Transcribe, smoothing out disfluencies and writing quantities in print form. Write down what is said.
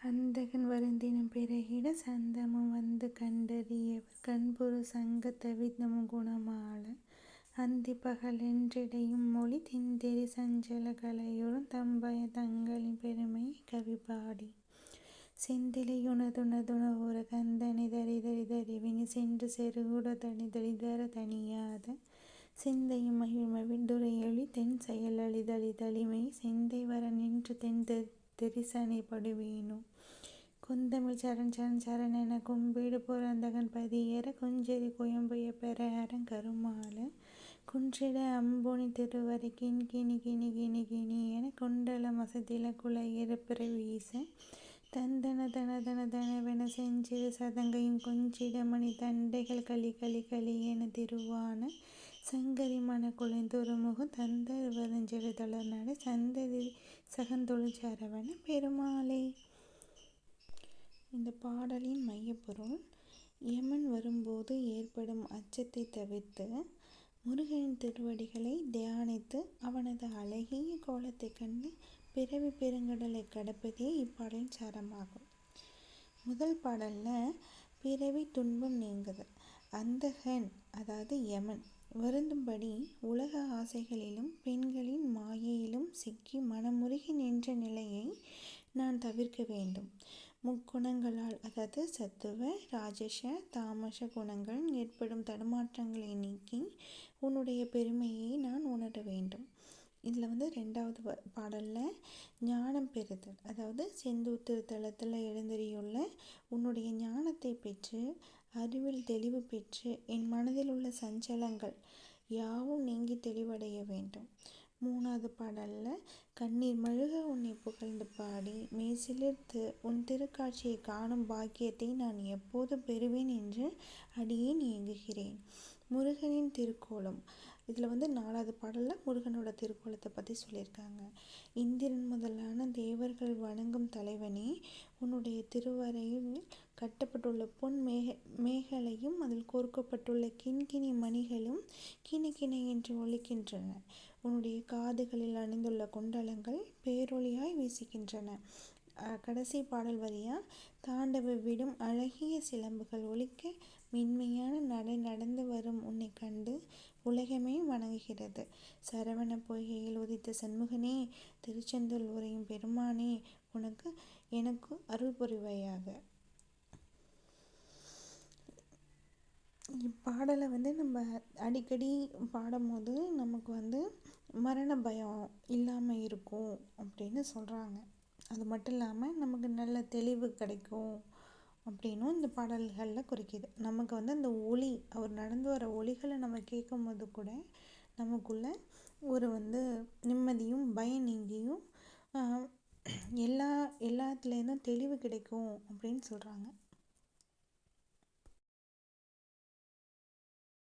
அந்தகன் வருந்தினம் பிறகிட சந்தமும் வந்து கண்டறியவர் கண்புரு சங்கத் தவித்தமும் குணமால அந்திப்பகல் என்றிடையும் மொழி திந்திரி சஞ்சல கலையுறும் தம்பய தங்களின் பெருமையை கவிபாடி செந்திலை யுணதுணதுணவுற கந்தனை தரிதரிதறிவினி சென்று செருகுட தனிதளிதர தணியாத சிந்தையும் மகிழ்மவிழ் துரையொளி தென் செயல் அளிதளிதளிமை செந்தை வர நின்று தென் தெரிசனை படுவேனோ கொந்தமிழ் சரண் சரண் சரணென கும்பிடு புரந்தகன் பதியற குஞ்சரி குயம்புய பெற அரங் கருமால குன்றிட அம்பொனி திருவரை கிண்கிணி கிணி கிணி கிணி என குண்டல மசதில குலையிற பிறை வீச தந்தன தன தன தனவென செஞ்சிறு சதங்கையும் கொஞ்சிட மணி தண்டைகள் களி களி களி என திருவான சங்கரி மண குலைந்துருமுகம் தந்தர் வருஞ்செழு தளர் நடை சந்ததி சகந்தொழில் சரவண பெருமாளே. இந்த பாடலின் மையப்பொருள்: யமன் வரும்போது ஏற்படும் அச்சத்தை தவிர்த்து முருகனின் திருவடிகளை தியானித்து அவனது அழகிய கோலத்தைக் கண்டு பிறவி பெருங்கடலை கடப்பதே இப்பாடலின் சாரமாகும். முதல் பாடல்ல பிறவி துன்பம் நீங்குதல், அந்தகன் அதாவது யமன் வருந்தும்படி உலக ஆசைகளிலும் பெண்களின் மாயையிலும் சிக்கி மனமுருகி நின்ற நிலையை நான் தவிர்க்க வேண்டும். முக்குணங்களால் அதாவது சத்துவ ராஜச தாமச குணங்கள் ஏற்படும் தடுமாற்றங்களை நீக்கி உன்னுடைய பெருமையை நான் உணர வேண்டும். இதில் ரெண்டாவது பாடலில் ஞானம் பெறுதல், அதாவது செந்தூர் திருத்தலத்தில் எழுந்தருளியுள்ள உன்னுடைய ஞானத்தை பெற்று அறிவில் தெளிவு பெற்று என் மனதில் உள்ள சஞ்சலங்கள் யாவும் நீங்கி தெளிவடைய வேண்டும். மூணாவது பாடலில் கண்ணீர் மழுக உன்னை புகழ்ந்து பாடி மெய்சிலிர்த்து உன் திருக்காட்சியை காணும் பாக்கியத்தை நான் எப்போது பெறுவேன் என்று அடியேன் ஏங்குகிறேன். முருகனின் திருக்கோலம், இதில் நாலாவது பாடலில் முருகனோட திருக்கோலத்தை பற்றி சொல்லியிருக்காங்க. இந்திரன் முதலான தேவர்கள் வணங்கும் தலைவனே, உன்னுடைய திருவரையில் கட்டப்பட்டுள்ள பொன் மேகலையும் அதில் கோர்க்கப்பட்டுள்ள கிண்கிணி மணிகளும் கிணக்கிண என்று ஒலிக்கின்றன. உன்னுடைய காதுகளில் அணிந்துள்ள குண்டலங்கள் பேரொளியாய் வீசுகின்றன. கடைசி பாடல் வரியா தாண்டவ விடும் அழகிய சிலம்புகள் ஒலிக்க மென்மையான நடை நடந்து வரும் உன்னை கண்டு உலகமே வணங்குகிறது. சரவண பொய்கையில் உதித்த சண்முகனே, திருச்செந்தூர் உறையும் பெருமானே, எனக்கு அருள் புரிவாயாக. இப்பாடலை நம்ம அடிக்கடி பாடும்போது நமக்கு மரண பயம் இல்லாமல் இருக்கும் அப்படின்னு சொல்கிறாங்க. அது மட்டும் இல்லாமல் நமக்கு நல்ல தெளிவு கிடைக்கும் அப்படின்னும் இந்த பாடல்களில் குறிக்கிது. நமக்கு அந்த ஒளி, அவர் நடந்து வர ஒளிகளை நம்ம கேட்கும்போது கூட நமக்குள்ள ஒரு நிம்மதியும் பயம் நீங்கியும் எல்லாத்துலேருந்தும் தெளிவு கிடைக்கும் அப்படின்னு சொல்கிறாங்க.